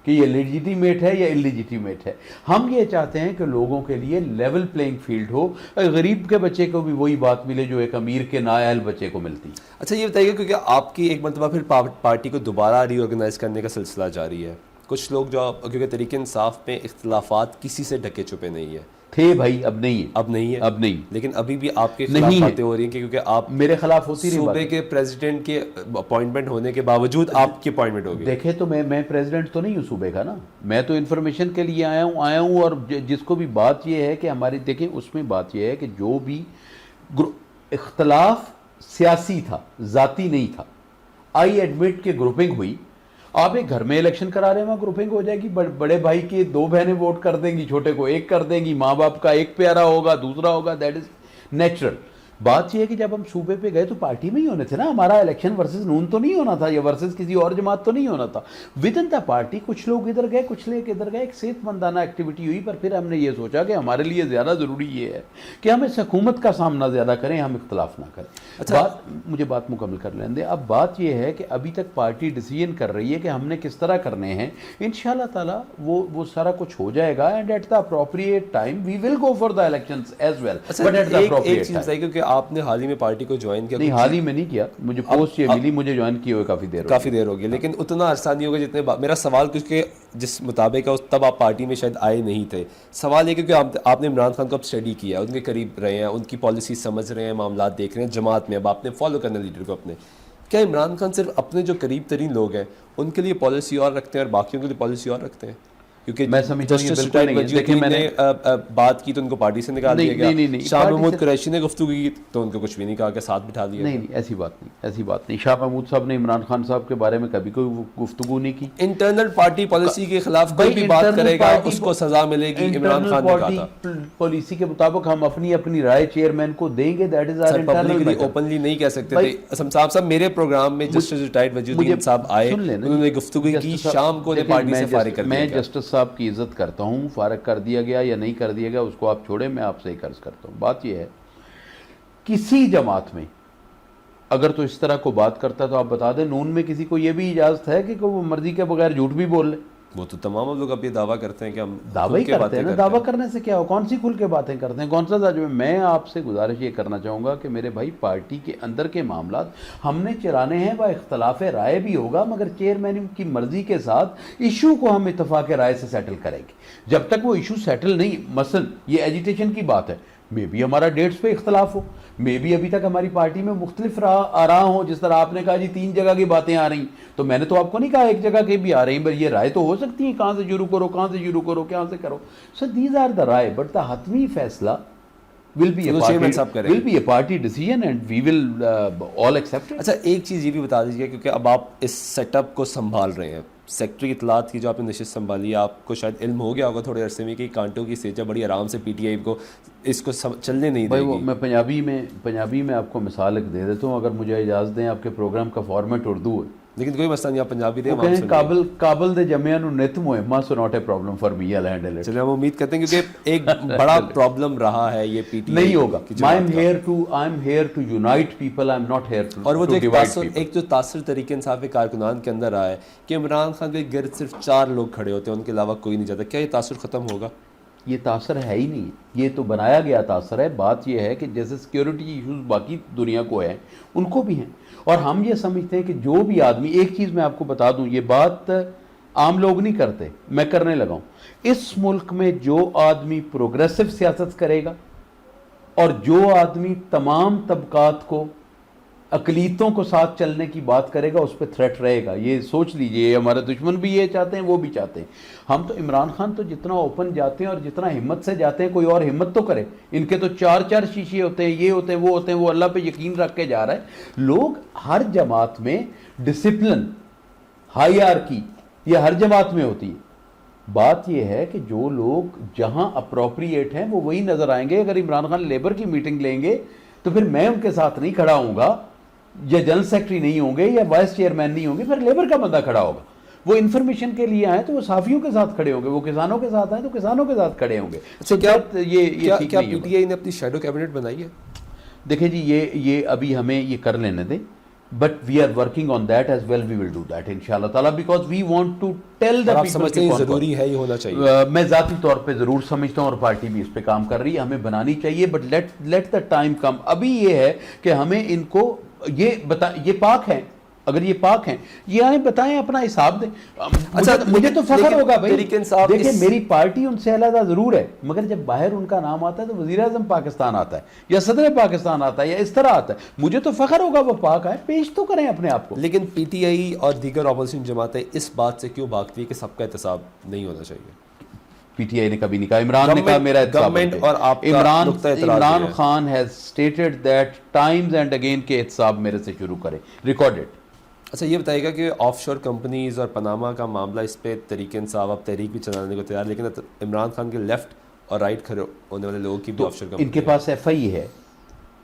کہ یہ لیجیٹیمیٹ ہے یا انلیجیٹیمیٹ ہے۔ ہم یہ چاہتے ہیں کہ لوگوں کے لیے لیول پلینگ فیلڈ ہو، غریب کے بچے کو بھی وہی بات ملے جو ایک امیر کے نااہل بچے کو ملتی۔ اچھا یہ بتائیے کیونکہ آپ کی ایک مرتبہ پھر پارٹی کو دوبارہ ری آرگنائز کرنے کا سلسلہ جاری ہے، کچھ لوگ جو کیونکہ تحریک انصاف میں اختلافات کسی سے ڈھکے چھپے نہیں ہے، تھے بھائی، اب نہیں ہے، اب نہیں ہے، اب نہیں، لیکن ابھی بھی آپ کے خلاف باتیں ہو رہی ہیں کیونکہ آپ میرے خلاف ہوتی رہی صوبے کے پریزیڈنٹ کے اپوائنٹمنٹ ہونے کے باوجود آپ کی اپوائنٹمنٹ ہوگی. دیکھیں تو میں پریزیڈنٹ تو نہیں ہوں صوبے کا نا، میں تو انفارمیشن کے لیے آیا ہوں اور جس کو بھی بات یہ ہے کہ ہماری، دیکھیں اس میں بات یہ ہے کہ جو بھی اختلاف سیاسی تھا، ذاتی نہیں تھا. آئی ایڈمٹ کہ گروپنگ ہوئی. آپ ایک گھر میں الیکشن کرا رہے ہیں، وہاں گروپنگ ہو جائے گی، بڑے بھائی کے 2 بہنیں ووٹ کر دیں گی، چھوٹے کو 1 کر دیں گی، ماں باپ کا ایک پیارا ہوگا، دوسرا ہوگا، دیٹ از نیچرل. بات یہ ہے کہ جب ہم صوبے پہ گئے تو پارٹی میں ہی ہونے تھے نا، ہمارا الیکشن ورسز نون تو نہیں ہونا تھا یا ورسز کسی اور جماعت تو نہیں ہونا تھا. ود ان دا پارٹی کچھ لوگ ادھر گئے، کچھ لوگ ادھر گئے، ایک صحت مندانہ ایکٹیویٹی ہوئی. پر پھر ہم نے یہ سوچا کہ ہمارے لیے زیادہ ضروری یہ ہے کہ ہم اس حکومت کا سامنا زیادہ کریں، ہم اختلاف نہ کریں. مجھے بات مکمل کر لیں دیں. اب بات یہ ہے کہ ابھی تک پارٹی ڈیسیژن کر رہی ہے کہ ہم نے کس طرح کرنے ہیں. انشاءاللہ تعالیٰ وہ سارا کچھ ہو جائے گا and at the appropriate time we will go for the elections as well. But at the appropriate time. کیونکہ آپ نے حال ہی میں پارٹی کو جوائن کیا. نہیں، حال ہی میں نہیں کیا، مجھے پوسٹ یہ ملی، مجھے جوائن کیے ہوئے کافی دیر ہو گئی. لیکن اتنا عرصہ نہیں ہوگا جتنے میرا سوال، کیونکہ جس مطابق ہے تب آپ پارٹی میں شاید آئے نہیں تھے. سوال یہ کیونکہ آپ نے عمران خان کو اب اسٹڈی کیا، ان کے قریب رہے ہیں، ان کی پالیسی سمجھ رہے ہیں، معاملات دیکھ رہے ہیں جماعت میں. اب آپ نے فالو کرنا لیڈر کو اپنے. کیا عمران خان صرف اپنے جو قریب ترین لوگ ہیں ان کے لیے پالیسی اور رکھتے ہیں اور باقیوں کے لیے پالیسی اور رکھتے ہیں؟ کیونکہ میں سمجھتا ہوں یہ بالکل نہیں ہے. دیکھیں میں نے بات کی تو ان کو پارٹی سے نکال دیا گیا. شاہ محمود قریشی نے گفتگو کی تو ان کو کچھ بھی نہیں کہا کہ ساتھ بٹھا دیا. نہیں، ایسی بات نہیں. شاہ محمود صاحب نے عمران خان صاحب کے بارے میں کبھی کوئی گفتگو نہیں کی. انٹرنل پارٹی پالیسی کے خلاف کوئی بھی بات کرے گا اس کو سزا ملے گی. عمران خان نے کہا تھا پالیسی کے مطابق ہم اپنی رائے چیئرمین کو دیں گے. That is our internal. Openly نہیں کہہ سکتے تھے. اسمصاحب صاحب میرے پروگرام میں جسٹس ریٹائرڈ وجود الدین صاحب آئے، انہوں نے گفتگو کی، شام کو انہیں پارٹی سے فارغ کر دیا. میں جسٹس صاحب کی عزت کرتا ہوں، فارغ کر دیا گیا یا نہیں کر دیا گیا اس کو آپ چھوڑیں، میں آپ سے ہی عرض کرتا ہوں. بات یہ ہے کسی جماعت میں اگر تو اس طرح کو بات کرتا تو آپ بتا دیں. نون میں کسی کو یہ بھی اجازت ہے کہ وہ مرضی کے بغیر جھوٹ بھی بول لے؟ وہ تو تمام لوگ اب یہ دعویٰ کرتے ہیں کہ ہم دعویٰ ہی کرتے ہیں نا. دعویٰ کرنے سے کیا ہو، کون سی کھل کے باتیں کرتے ہیں، کون سا میں آپ سے گزارش یہ کرنا چاہوں گا کہ میرے بھائی پارٹی کے اندر کے معاملات ہم نے چلانے ہیں. وہ اختلاف رائے بھی ہوگا مگر چیئرمین کی مرضی کے ساتھ ایشو کو ہم اتفاق رائے سے سیٹل کریں گے. جب تک وہ ایشو سیٹل نہیں، مثلا یہ ایجیٹیشن کی بات ہے، میں بھی ہمارا ڈیٹس پہ اختلاف ہو، میں بھی ابھی تک ہماری پارٹی میں مختلف آراء ہوں. جس طرح آپ نے کہا جی 3 جگہ کی باتیں آ رہی ہیں، تو میں نے تو آپ کو نہیں کہا ایک جگہ کی بھی آ رہی ہیں، بس یہ رائے تو ہو سکتی ہے کہاں سے شروع کرو، کہاں سے شروع کرو، کہاں سے کرو. سو دیز آر دا رائے، بٹ دا حتمی فیصلہ will be a party decision and we will all accept it. اچھا ایک چیز یہ بھی بتا دیجیے، کیونکہ اب آپ اس سیٹ اپ کو سنبھال رہے ہیں، سیکٹری اطلاعات کی جو آپ نے نشست سنبھالی ہے، آپ کو شاید علم ہو گیا ہوگا تھوڑے عرصے میں کہ کانٹوں کی سیچا بڑی آرام سے پی ٹی آئی کو اس کو چلنے نہیں دے گی. میں پنجابی میں آپ کو مثال ایک دے دیتا ہوں، اگر مجھے اجازت دیں. آپ کے پروگرام کا فارمیٹ اردو ہے لیکن کوئی مسئلہ نہیں، آپ پنجابی دیں. کابل دے جمعیاں نو نت مہمہ so not a problem for me. I'll handle it. چلیں ہم امید کرتے ہیں کیونکہ ایک بڑا پرابلم رہا ہے یہ پی ٹی آئی. نہیں ہوگا. I'm here to unite people. I'm not here to divide people. اور وہ جو ایک جو تاثر طریقے انصاف کارکنان کے اندر آیا ہے کہ عمران خان کے گرد صرف 4 لوگ کھڑے ہوتے ہیں، ان کے علاوہ کوئی نہیں جاتا، کیا یہ تاثر ختم ہوگا؟ یہ تاثر ہے ہی نہیں، یہ تو بنایا گیا تاثر ہے. بات یہ ہے کہ جیسے سیکیورٹی ایشوز باقی دنیا کو ہیں ان کو بھی ہیں، اور ہم یہ سمجھتے ہیں کہ جو بھی آدمی، ایک چیز میں آپ کو بتا دوں، یہ بات عام لوگ نہیں کرتے، میں کرنے لگا ہوں. اس ملک میں جو آدمی پروگریسو سیاست کرے گا اور جو آدمی تمام طبقات کو، اقلیتوں کو ساتھ چلنے کی بات کرے گا، اس پہ تھریٹ رہے گا. یہ سوچ لیجئے، ہمارے دشمن بھی یہ چاہتے ہیں، وہ بھی چاہتے ہیں. ہم تو عمران خان تو جتنا اوپن جاتے ہیں اور جتنا ہمت سے جاتے ہیں، کوئی اور ہمت تو کرے. ان کے تو 4 شیشے ہوتے ہیں، یہ ہوتے ہیں، وہ ہوتے ہیں، وہ اللہ پہ یقین رکھ کے جا رہا ہے. لوگ ہر جماعت میں ڈسپلن، ہائیرارکی یہ ہر جماعت میں ہوتی ہے. بات یہ ہے کہ جو لوگ جہاں اپروپریٹ ہیں وہ وہی نظر آئیں گے. اگر عمران خان لیبر کی میٹنگ لیں گے تو پھر میں ان کے ساتھ نہیں کھڑا ہوں گا، یا جنرل سیکرٹری نہیں ہوں گے، یا وائس چیئرمین نہیں ہوں گے، پھر لیبر کا بندہ کھڑا ہوگا. وہ انفارمیشن کے لیے آئے تو وہ صحافیوں کے ساتھ کھڑے ہوں گے، وہ کسانوں کے ساتھ آئے تو کسانوں کے ساتھ کھڑے ہوں گے. کیا پی ٹی آئی نے اپنی شیڈو کیبنٹ بنائی ہے؟ دیکھیں جی یہ ابھی ہمیں یہ کر لینے دیں، but we are working on that as well. We will do that انشاءاللہ تعالیٰ، because we want to tell the people. ضروری ہے یہ ہونا چاہیے. میں ذاتی طور پہ ضرور سمجھتا ہوں اور پارٹی بھی اس پہ کام کر رہی ہے، ہمیں بنانی چاہیے. بٹ لیٹ دا ٹائم کم. ابھی یہ ہے کہ ہمیں ان کو یہ پاک ہیں، اگر یہ پاک ہیں یہ آئیں بتائیں اپنا حساب دیں. اچھا مجھے تو فخر ہوگا بھائی. تحریک انصاف دیکھیں میری پارٹی ان سے علیحدہ ضرور ہے مگر جب باہر ان کا نام آتا ہے تو وزیر اعظم پاکستان آتا ہے یا صدر پاکستان آتا ہے یا اس طرح آتا ہے, مجھے تو فخر ہوگا وہ پاک آئے, پیش تو کریں اپنے آپ کو. لیکن پی ٹی آئی اور دیگر اپوزیشن جماعتیں اس بات سے کیوں بھاگتی ہے کہ سب کا احتساب نہیں ہونا چاہیے؟ پی ٹی آئی نے کبھی نہیں کہا, عمران نے کہا میرا احتساب. گورنمنٹ اور آپ کا نقطہ اعتراض Imran Khan has stated that Times and again کہ احتساب میرے سے شروع کرے, ریکارڈڈ. اچھا یہ بتائیے گا کہ آف شور کمپنیز اور پاناما کا معاملہ, اس پہ تحریک انصاف اب تحریک بھی چلانے کو تیار, لیکن عمران خان کے لیفٹ اور رائٹ کھڑے ہونے والے لوگوں کی بھی آف شور کمپنی, ان کے پاس ایف آئی ہے,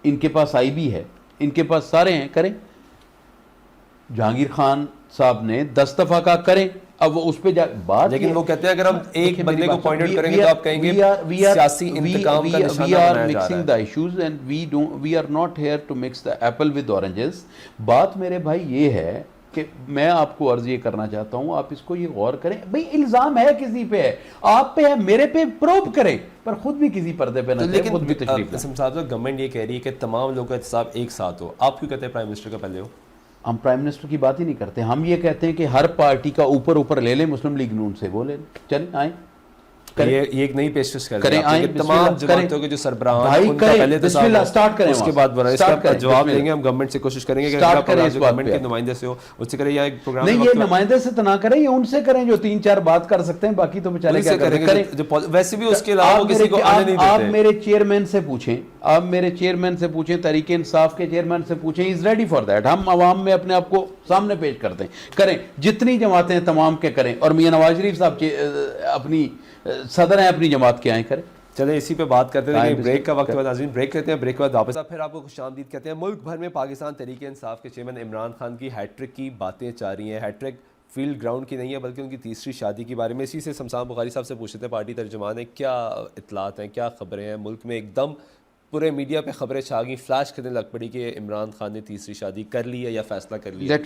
ان کے پاس آئی بی ہے, ان کے پاس سارے ہیں, کریں. جہانگیر خان صاحب نے 10 دفعہ کہا کریں, اب وہ اس پہ بات, لیکن وہ کہتے ہیں اگر ہم ایک بندے کو پوائنٹ آؤٹ کریں گے تو آپ کہیں گے سیاسی انتقام کا نشانہ بنایا جا رہا ہے. the issues and we are not here to mix the apple with oranges. بات میرے بھائی یہ ہے کہ میں آپ کو عرض یہ کرنا چاہتا ہوں, آپ اس کو یہ غور کریں. بھئی الزام ہے کسی پہ ہے, آپ پہ ہے, میرے پہ پروب کریں, پر خود بھی کسی پردے پہ نہ کریں, خود بھی تشریف لیں. لیکن صاحب گورنمنٹ یہ کہہ رہی ہے کہ تمام لوگوں کا احتساب ایک ساتھ ہو, آپ کیوں کہتے ہیں پرائم منسٹر کا پہلے ہو؟ ہم پرائم منسٹر کی بات ہی نہیں کرتے, ہم یہ کہتے ہیں کہ ہر پارٹی کا اوپر لے لیں, مسلم لیگ نون سے وہ لے لیں, چلیں آئیں. یہ ایک نئی پیشکش کر کریں, آئیں, تمام جماعتوں کے جو سربراہان ان کا پہلے سٹارٹ کریں, اس کے بعد بنا, اس کا جواب دیں گے ہم. گورنمنٹ سے کوشش کریں گے کہ آپ گورنمنٹ کے نمائندے سے ہو اس سے کریں, یا ایک پروگرام نہیں, یہ نمائندے سے تو نہ کریں, یہ ان سے کریں جو 3-4 بات کر سکتے ہیں, باقی تو بیچارے کیا کریں. ویسے بھی اس کے علاوہ کسی کو آنے نہیں دیتے. آپ میرے چیئرمین سے پوچھیں, آپ میرے چیئرمین سے پوچھیں, تحریک انصاف کے چیئرمین سے پوچھیں, از ریڈی فار دیٹ. ہم عوام میں اپنے آپ کو سامنے پیش کرتے ہیں, کریں جتنی جماعتیں تمام کے کریں, اور میاں نواز شریف صاحب اپنی صدر ہیں اپنی جماعت کے, آئیں کریں. چلیں اسی پہ بات کرتے ہیں, بریک کا وقت ہے ناظرین, بریک لیتے ہیں, بریک کے بعد واپس پھر آپ کو خوش آمدید کہتے ہیں. ملک بھر میں پاکستان تحریک انصاف کے چیئرمین عمران خان کی ہیٹ ٹرک کی باتیں چل رہی ہیں. ہیٹ ٹرک فیلڈ گراؤنڈ کی نہیں ہے بلکہ ان کی تیسری شادی کے بارے میں. اسی سے شمسان بخاری صاحب سے پوچھتے ہیں, پارٹی ترجمان ہیں, کیا اطلاعات ہیں, کیا خبریں ہیں؟ ملک میں ایک دم پورے میڈیا پہ خبریں چھا گئیں, فلیش کرنے لگ پڑی کہ عمران خان نے تیسری شادی کر لی ہے یا فیصلہ کر لیا.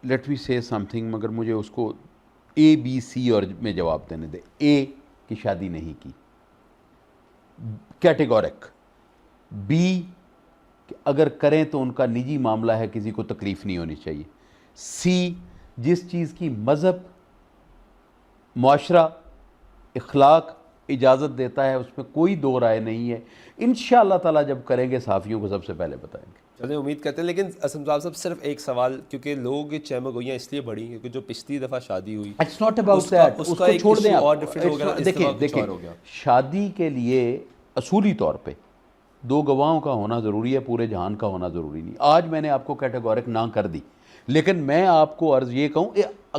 لیٹ می سے سم تھنگ, مگر مجھے اس کو اے بی سی اور میں جواب دینے دے. اے کی شادی نہیں کی, کیٹیگورک. بی کہ اگر کریں تو ان کا نجی معاملہ ہے, کسی کو تکلیف نہیں ہونی چاہیے. سی جس چیز کی مذہب, معاشرہ, اخلاق اجازت دیتا ہے اس میں کوئی دو رائے نہیں ہے. انشاءاللہ تعالیٰ جب کریں گے صحافیوں کو سب سے پہلے بتائیں گے. چلیں امید کرتے ہیں. لیکن اسم صاحب صرف ایک سوال, کیونکہ لوگ چہمہ گوئیاں اس لیے بڑھی کیونکہ جو پچھلی دفعہ شادی ہوئی, اٹس ناٹ اباؤٹ دیٹ, اس کو چھوڑ دیں آپ. دیکھیں شادی کے لیے اصولی طور پہ 2 گواہوں کا ہونا ضروری ہے, پورے جہان کا ہونا ضروری نہیں. آج میں نے آپ کو کیٹیگورک نہ کر دی, لیکن میں آپ کو عرض یہ کہوں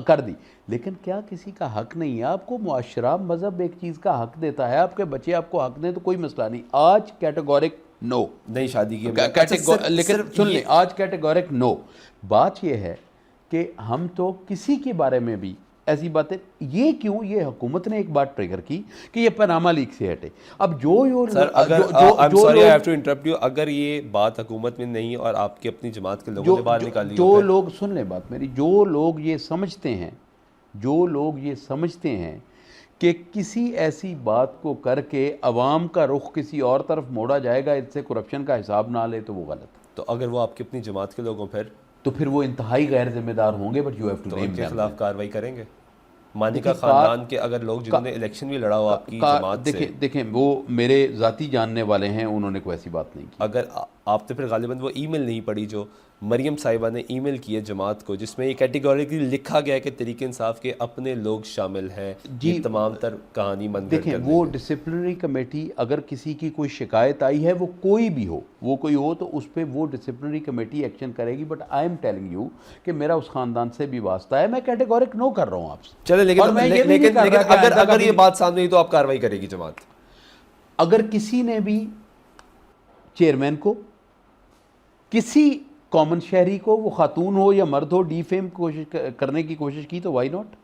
کر دی, لیکن کیا کسی کا حق نہیں ہے؟ آپ کو معاشرہ, مذہب ایک چیز کا حق دیتا ہے, آپ کے بچے آپ کو حق دیں تو کوئی مسئلہ نہیں. آج کیٹیگورک نو, نہیں شادی کی, لیکن سن لیں, آج کیٹیگورک نو. بات یہ ہے کہ ہم تو کسی کے بارے میں بھی ایسی باتیں, یہ کیوں, یہ حکومت نے ایک بات ٹریگر کی کہ یہ پاناما لیک سے ہٹے. اب اگر یہ بات حکومت میں نہیں اور آپ کی اپنی جماعت کے لوگوں نے باہر نکالی, جو لوگ, سن لیں بات میری, جو لوگ یہ سمجھتے ہیں کہ کسی ایسی بات کو کر کے عوام کا رخ کسی اور طرف موڑا جائے گا, اس سے کرپشن کا حساب نہ لے, تو وہ غلط ہے. تو اگر وہ آپ کی اپنی جماعت کے لوگوں پھر وہ انتہائی غیر ذمہ دار ہوں گے, but you have to name, ان کے خلاف کارروائی کریں گے. مانیکا خاندان کے اگر لوگ جنہوں نے الیکشن بھی لڑا ہو آپ کی جماعت سے, دیکھیں وہ میرے ذاتی جاننے والے ہیں, انہوں نے کوئی ایسی بات نہیں کی. اگر آپ نے پھر غالباً وہ ای میل نہیں پڑھی جو مریم صاحبہ نے ای میل کی ہے جماعت کو, جس میں یہ کیٹیگوریکلی لکھا گیا ہے کہ تحریک انصاف کے اپنے لوگ شامل ہیں, یہ تمام تر کہانی من گھڑ. دیکھیں وہ ڈسپلنری کمیٹی, اگر کسی کی کوئی شکایت آئی ہے, وہ کوئی بھی ہو, وہ کوئی ہو, تو اس پہ وہ ڈسپلنری کمیٹی ایکشن کرے گی. But I am telling you کہ میرا اس خاندان سے بھی واسطہ ہے, میں کیٹیگورک نو کر رہا ہوں آپ سے. چلے لیکن اگر یہ بات سامنے ہوئی تو آپ کارروائی کرے گی جماعت؟ اگر کسی نے بھی چیئرمین کو, کسی کامن شہری کو, وہ خاتون ہو یا مرد ہو, ڈی فیم کرنے کی کوشش کی, تو وائی ناٹ.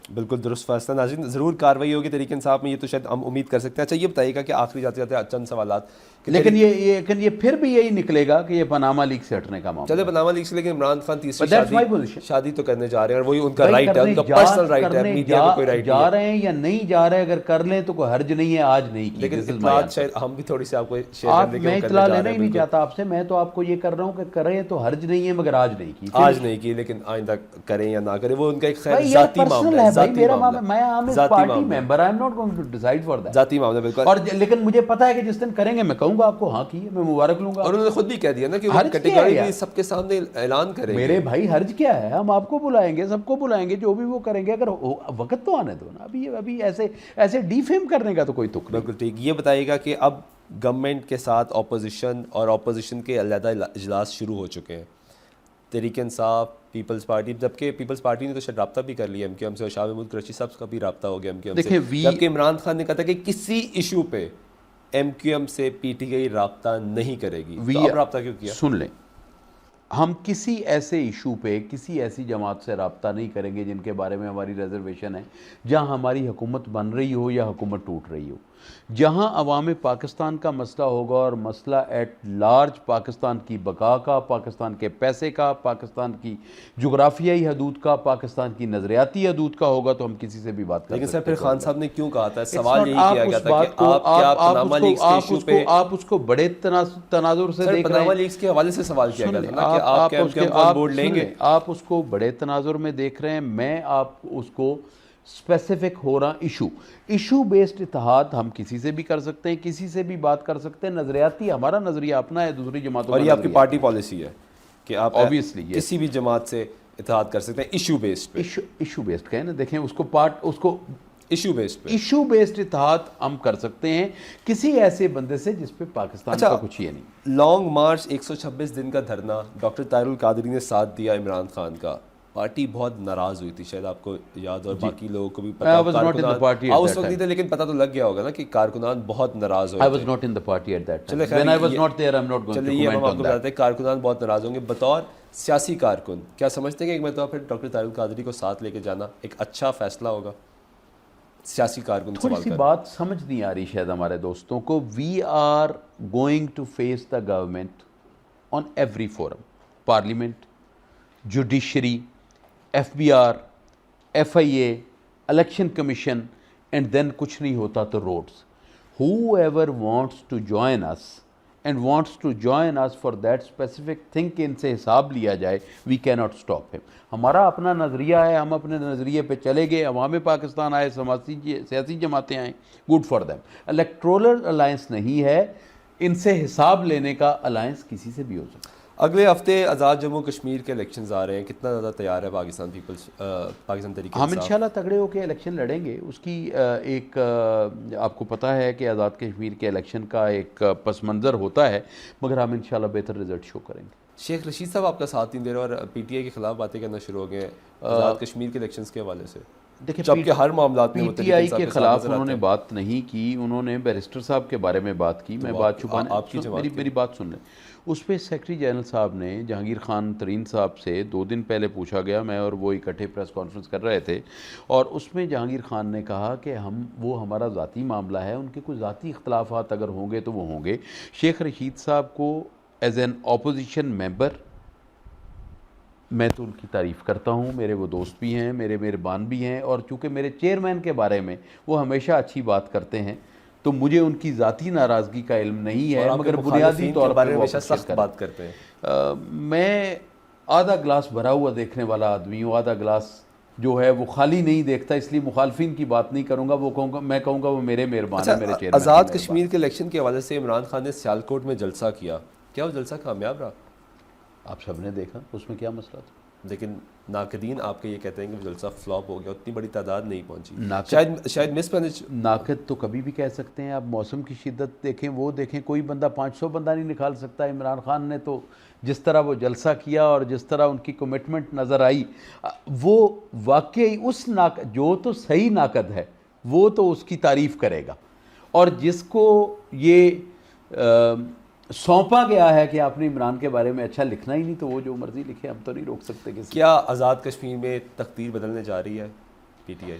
بالکل درست فیصلہ. ناظرین ضرور کارروائی ہوگی تحریک انصاف میں, یہ تو شاید ہم امید کر سکتے ہیں. اچھا یہ بتائیے گا کہ آخری جاتے جاتے چند سوالات, لیکن یہ پھر بھی یہی نکلے گا کہ یہ پاناما لیگ سے ہٹنے کا معاملہ. چلے پاناما لیگ سے, لیکن عمران خان تیسری شادی تو کرنے جا رہے ہیں, اور وہی ان کا رائٹ ہے, ان کا پرسنل رائٹ ہے, میڈیا کو کوئی رائٹ نہیں ہے. جا رہے ہیں یا نہیں جا رہے, اگر کر لیں تو کوئی حرج نہیں ہے, آج نہیں کی. لیکن اطلاعات شاید ہم بھی تھوڑی سی آپ کو شیئر کرنے میں اطلاع لینا ہی نہیں چاہتا آپ سے, میں تو آپ کو یہ کر رہا ہوں کہ کریں تو حرج نہیں ہے, مگر آج نہیں کی. آج نہیں کی, لیکن آئندہ کریں یا نہ کریں وہ ان کا ایک خیر ذاتی معاملہ ہے. ذاتی معاملہ, میں عام party member, I M not going to decide for that. ذاتی معاملہ بالکل. اور لیکن مجھے پتا ہے کہ جس دن کریں گے میں کہوں گا آپ کو ہاں کی ہے, میں مبارک لوں گا. اور انہوں نے خود بھی کہہ دیا نا کہ وہ کیٹیگری سب کے سامنے اعلان کریں گے. میرے بھائی حرج کیا ہے, ہم آپ کو بلائیں گے, سب کو بلائیں گے, جو بھی وہ کریں گے, اگر وقت تو آنے دو نا. ابھی ایسے ڈی فیم کرنے کا تو کوئی تک نہیں. بالکل ٹھیک. یہ بتائیے گا کہ اب گورنمنٹ کے ساتھ اپوزیشن اور اپوزیشن کے علیحدہ اجلاس شروع ہو چکے ہیں. تحریک انصاف, پیپلز پارٹی, جبکہ پیپلز پارٹی نے تو شاید رابطہ بھی کر لیا ایم کیو ایم سے, اور شاہ محمود قریشی صاحب کا بھی رابطہ ہو گیا ایم کیو ایم سے. جبکہ عمران خان نے کہا تھا کہ کسی ایشو پہ ایم کیو ایم سے پی ٹی آئی رابطہ نہیں کرے گی. تو اب رابطہ کیوں کیا؟ سن لیں, ہم کسی ایسے ایشو پہ کسی ایسی جماعت سے رابطہ نہیں کریں گے جن کے بارے میں ہماری ریزرویشن ہے, جہاں ہماری حکومت بن رہی ہو یا حکومت ٹوٹ رہی ہو. جہاں عوام پاکستان کا مسئلہ ہوگا اور مسئلہ ایٹ لارج پاکستان کی بقا کا, پاکستان کے پیسے کا, پاکستان کی جغرافیائی حدود کا, پاکستان کی نظریاتی حدود کا ہوگا, تو ہم کسی سے بھی بات کر لیکن سکتے ہیں. سر پھر خان صاحب نے کیوں کہا تھا, سوال یہی کیا گیا تھا کہ آپ کیا پاناما لیگز کے ایشو پہ, آپ اس کو بڑے تناظر سے دیکھ رہے ہیں. پاناما لیگز کے حوالے سے سوال کیا گیا تھا نا کہ آپ کیا ایم کیو ایم بورڈ لیں گے. آپ اس کو بڑے تناظر میں دیکھ رہے ہیں, میں آپ اس کو اسپیسیفک ہو رہا. ایشو بیسڈ اتحاد ہم کسی سے بھی کر سکتے ہیں, کسی سے بھی بات کر سکتے ہیں. نظریاتی ہمارا نظریہ اپنا ہے, دوسری جماعتوں کا, اور یہ آپ کی پارٹی پالیسی ہے کہ آپ obviously کسی بھی جماعت سے اتحاد کر سکتے ہیں ایشو بیسڈ پہ. ایشو بیسڈ کہیں نا, دیکھیں اس کو ایشو بیسڈ پہ, ایشو بیسڈ اتحاد ہم کر سکتے ہیں کسی ایسے بندے سے جس پہ پاکستان کا کچھ یہ نہیں. لانگ مارچ 126 دن کا دھرنا, ڈاکٹر طاہر القادری نے ساتھ دیا عمران خان کا. پارٹی بہت ناراض ہوئی تھی, شاید آپ کو یاد, اور باقی لوگوں کو بھی پتا. اس وقت نہیں تھا, لیکن پتا تو لگ گیا ہوگا نا کہ کارکنان بہت ناراض ہوئے. I was not in the party at that time. When I was not there, I'm not going to چلیے ہم comment آپ on کو that. بتاتے ہیں کارکنان بہت ناراض ہوں گے. بطور سیاسی کارکن کیا سمجھتے ہیں کہ ایک مرتبہ پھر ڈاکٹر طاہر القادری کو ساتھ لے کے جانا ایک اچھا فیصلہ ہوگا؟ سیاسی کارکن تھوڑی سی بات سمجھ نہیں آ رہی شاید ہمارے دوستوں کو. We are going to face the government on every forum, parliament, judiciary, F B R, F I A, election commission, and then کچھ نہیں ہوتا تو roads. whoever wants to join us and wants to join us for that specific thing کہ ان سے حساب لیا جائے, we cannot stop him. ہمارا اپنا نظریہ ہے, ہم اپنے نظریے پہ چلے گئے. عوام پاکستان آئے, سیاسی جماعتیں آئیں, good for them. Electoral alliance نہیں ہے, ان سے حساب لینے کا الائنس کسی سے بھی ہو سکتا ہے. اگلے ہفتے آزاد جموں کشمیر کے الیکشنز آ رہے ہیں, کتنا زیادہ تیار ہے پاکستان تحریک؟ ہم انشاءاللہ تگڑے ہو کے الیکشن لڑیں گے. اس کی ایک آپ کو پتہ ہے کہ آزاد کشمیر کے الیکشن کا ایک پس منظر ہوتا ہے, مگر ہم انشاءاللہ بہتر رزلٹ شو کریں گے. شیخ رشید صاحب آپ کا ساتھ نہیں دے رہے اور پی ٹی آئی کے خلاف باتیں کرنا شروع ہو گئے ہیں آزاد کشمیر کے الیکشنز کے حوالے سے. دیکھیں جبکہ ہر معاملات میں پی ٹی آئی کے خلاف انہوں نے بات نہیں کی, انہوں نے بیرسٹر صاحب کے بارے میں بات کی. میں بات چھپانے, میری بات سن لیں. اس پہ سیکرٹری جنرل صاحب نے جہانگیر خان ترین صاحب سے 2 دن پہلے پوچھا گیا, میں اور وہ اکٹھے پریس کانفرنس کر رہے تھے, اور اس میں جہانگیر خان نے کہا کہ وہ ہمارا ذاتی معاملہ ہے, ان کے کوئی ذاتی اختلافات اگر ہوں گے تو وہ ہوں گے. شیخ رشید صاحب کو ایز این اپوزیشن ممبر میں تو ان کی تعریف کرتا ہوں, میرے وہ دوست بھی ہیں, میرے مہربان بھی ہیں, اور چونکہ میرے چیئرمین کے بارے میں وہ ہمیشہ اچھی بات کرتے ہیں, تو مجھے ان کی ذاتی ناراضگی کا علم نہیں ہے, مگر بنیادی طور پر وہ سخت بات کرتے ہیں. میں آدھا گلاس بھرا ہوا دیکھنے والا آدمی ہوں, آدھا گلاس جو ہے وہ خالی نہیں دیکھتا, اس لیے مخالفین کی بات نہیں کروں گا. وہ کہوں گا, میں کہوں گا وہ میرے مہربان ہیں, میرے چیئرمین. آزاد کشمیر کے الیکشن کے حوالے سے عمران خان نے سیالکوٹ میں جلسہ کیا, کیا وہ جلسہ کامیاب رہا؟ آپ سب نے دیکھا, اس میں کیا مسئلہ تھا. لیکن ناقدین آپ کے یہ کہتے ہیں کہ وہ جلسہ فلاپ ہو گیا, اتنی بڑی تعداد نہیں پہنچی, شاید مس مینج. ناقد تو کبھی بھی کہہ سکتے ہیں. آپ موسم کی شدت دیکھیں, وہ دیکھیں, کوئی بندہ 500 بندہ نہیں نکال سکتا. عمران خان نے تو جس طرح وہ جلسہ کیا اور جس طرح ان کی کمٹمنٹ نظر آئی, وہ واقعی اس جو تو صحیح ناقد ہے وہ تو اس کی تعریف کرے گا, اور جس کو یہ سونپا گیا ہے کہ آپ نے عمران کے بارے میں اچھا لکھنا ہی نہیں, تو وہ جو مرضی لکھے, ہم تو نہیں روک سکتے کسی. کیا آزاد کشمیر میں تقدیر بدلنے جا رہی ہے؟ PTI?